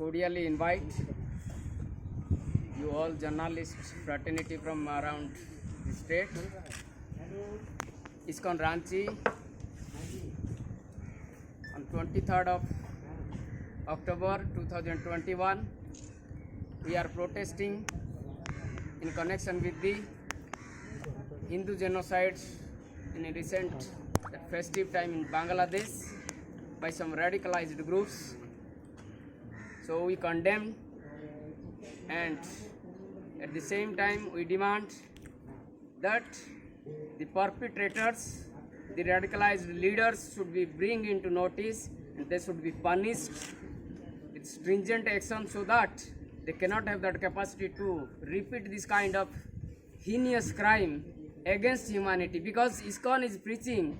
cordially invite you all journalist fraternity from around the state, ISKCON Ranchi, on 23rd of October 2021. We are protesting in connection with the Hindu genocides in a recent festive time in Bangladesh by some radicalized groups. So we condemn, and at the same time we demand that the perpetrators, the radicalized leaders should be brought into notice and they should be punished with stringent action so that they cannot have that capacity to repeat this kind of heinous crime against humanity, because ISKCON is preaching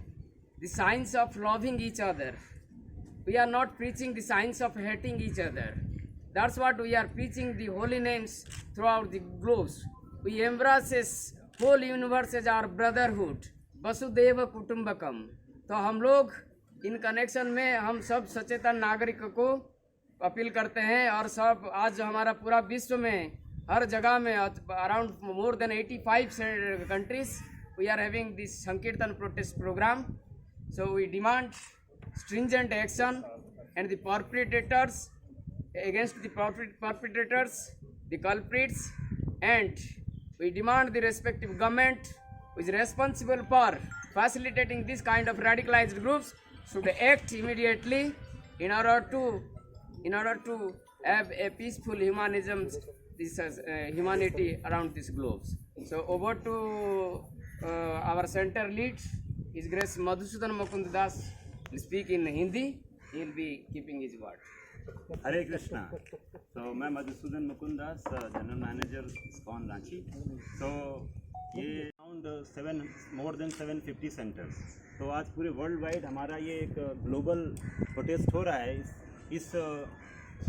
the science of loving each other. We are not preaching the science of hating each other. That's what we are preaching, the holy names throughout the globe. We embrace this whole universe as our brotherhood, Vasudev कुटुंबकम. तो हम लोग in connection में हम सब सचेतन नागरिक को appeal करते हैं, और सब आज हमारा पूरा विश्व में हर जगह में around more than 85 countries we are having this Sankirtan protest program. So we demand stringent action and the perpetrators, against the perpetrators, the culprits, and we demand the respective government who is responsible for facilitating this kind of radicalized groups should act immediately in order to have a peaceful humanism, this humanity around this globe. So over to our center lead, His Grace Madhusudan Mukund Das will speak in Hindi. He will be keeping his word. हरे कृष्णा. तो मैं मधुसूदन मुकुंद दास, general manager ISKCON Ranchi. तो ये around more than 750 centres. तो आज पूरे world wide हमारा ये एक ग्लोबल प्रोटेस्ट हो रहा है. इस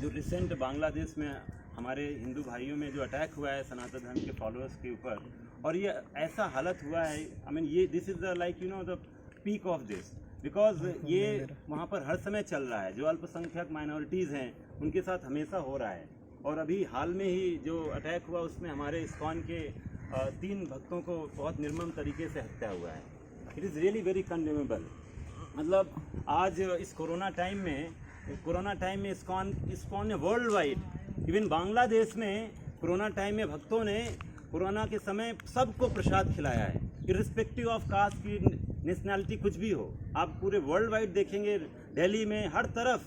जो रिसेंट बांग्लादेश में हमारे हिंदू भाइयों में जो अटैक हुआ है सनातन धर्म के फॉलोअर्स के ऊपर, और ये ऐसा हालत हुआ है, आई मीन ये this is the like the peak of this, because ये वहाँ पर हर समय चल रहा है. जो अल्पसंख्यक माइनॉरिटीज़ हैं उनके साथ हमेशा हो रहा है. और अभी हाल में ही जो अटैक हुआ उसमें हमारे ISKCON के 3 भक्तों को बहुत निर्मम तरीके से हत्या हुआ है. It is really very condemnable. मतलब आज इस कोरोना टाइम में ISKCON ने वर्ल्ड वाइड, इवन बांग्लादेश में कोरोना टाइम में भक्तों ने कोरोना के समय सबको प्रसाद खिलाया है, इर्रिस्पेक्टिव ऑफ कास्ट की, नेशनैलिटी, कुछ भी हो. आप पूरे वर्ल्ड वाइड देखेंगे, दिल्ली में हर तरफ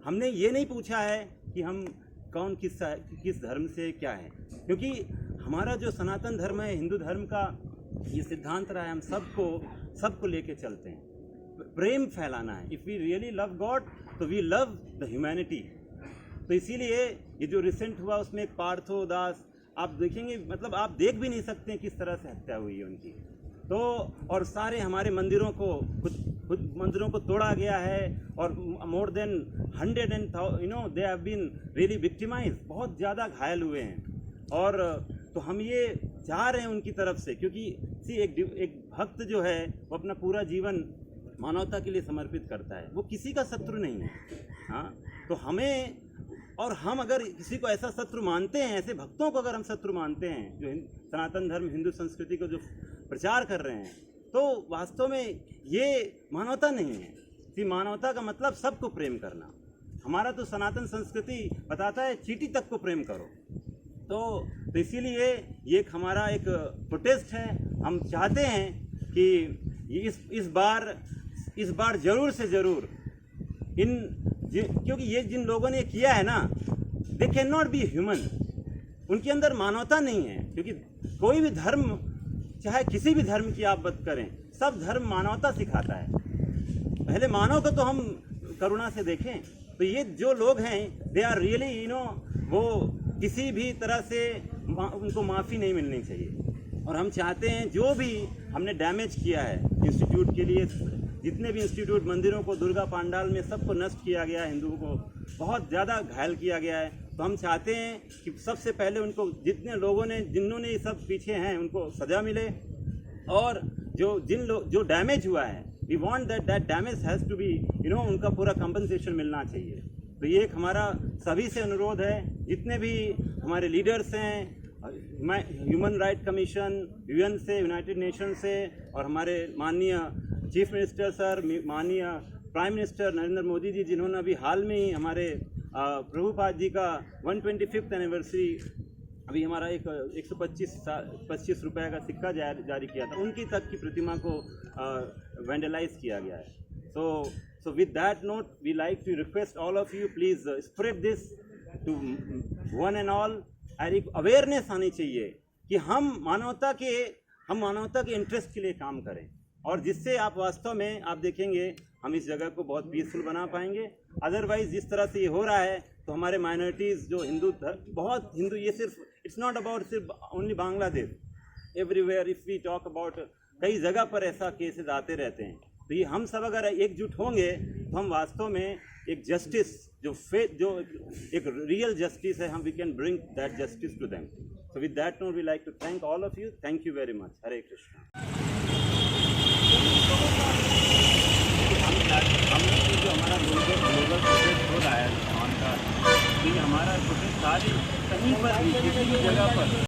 हमने ये नहीं पूछा है कि हम कौन किस धर्म से क्या है, क्योंकि हमारा जो सनातन धर्म है, हिंदू धर्म का ये सिद्धांत रहा है, हम सबको लेके चलते हैं. प्रेम फैलाना है. If we really love God तो वी लव द ह्यूमैनिटी. तो इसीलिए ये जो रिसेंट हुआ उसमें एक पार्थो दास, आप देखेंगे, मतलब आप देख भी नहीं सकते हैं किस तरह से हत्या हुई है उनकी. तो और सारे हमारे मंदिरों को खुद मंदिरों को तोड़ा गया है, और more than 100 and they have been really victimise, बहुत ज़्यादा घायल हुए हैं. और तो हम ये चाह रहे हैं उनकी तरफ से, क्योंकि एक भक्त जो है वो अपना पूरा जीवन मानवता के लिए समर्पित करता है, वो किसी का शत्रु नहीं है. हाँ, तो हमें, और हम अगर किसी को ऐसा शत्रु मानते हैं, ऐसे भक्तों को अगर हम शत्रु मानते हैं जो सनातन धर्म, हिंदू संस्कृति को जो प्रचार कर रहे हैं, तो वास्तव में ये मानवता नहीं है. कि मानवता का मतलब सबको प्रेम करना. हमारा तो सनातन संस्कृति बताता है चींटी तक को प्रेम करो. तो इसीलिए ये हमारा एक प्रोटेस्ट है. हम चाहते हैं कि इस बार ज़रूर से ज़रूर क्योंकि ये जिन लोगों ने किया है ना, they can not be human. उनके अंदर मानवता नहीं है, क्योंकि कोई भी धर्म, चाहे किसी भी धर्म की आप बात करें, सब धर्म मानवता सिखाता है. पहले मानव को तो हम करुणा से देखें. तो ये जो लोग हैं, दे आर रियली वो किसी भी तरह से उनको माफ़ी नहीं मिलनी चाहिए. और हम चाहते हैं जो भी हमने डैमेज किया है इंस्टीट्यूट के लिए, जितने भी इंस्टीट्यूट, मंदिरों को, दुर्गा पांडाल में सबको नष्ट किया गया है, हिंदुओं को बहुत ज़्यादा घायल किया गया है. तो हम चाहते हैं कि सबसे पहले उनको, जितने लोगों ने, जिन्होंने ये सब पीछे हैं, उनको सज़ा मिले. और जो डैमेज हुआ है, we want that damage has to be उनका पूरा कंपनसेशन मिलना चाहिए. तो ये एक हमारा सभी से अनुरोध है, जितने भी हमारे लीडर्स हैं, ह्यूमन राइट कमीशन, यूएन से, यूनाइटेड नेशन से, और हमारे माननीय चीफ मिनिस्टर सर, माननीय प्राइम मिनिस्टर नरेंद्र मोदी जी, जिन्होंने अभी हाल में ही हमारे प्रभुपाद जी का 125th एनिवर्सरी, अभी हमारा एक 125 रुपये का सिक्का जारी किया था, उनकी तक की प्रतिमा को वेंडलाइज किया गया है। So with that note, we like to request all of you, please spread this to one and all। और एक अवेयरनेस आनी चाहिए कि हम मानवता के इंटरेस्ट के लिए काम करें, और जिससे आप वास्तव में आप देखेंगे हम इस जगह को बहुत पीसफुल बना पाएंगे। अदरवाइज जिस तरह से ये हो रहा है तो हमारे माइनॉरिटीज़ जो बहुत हिंदू, ये सिर्फ इट्स नॉट अबाउट सिर्फ only Bangladesh, everywhere if we talk about, कई जगह पर ऐसा केसेस आते रहते हैं। तो ये हम सब अगर एकजुट होंगे तो हम वास्तव में एक जस्टिस जो एक रियल जस्टिस है, हम we can bring that justice to them. So with that note we like to thank all of you. Thank you very much. Hare Krishna. हम जो हमारा ग्लोबल प्रोजेक्ट हो रहा है ऑन का, हमारा प्रोजेक्ट सारी कहीं पर भी किसी भी जगह पर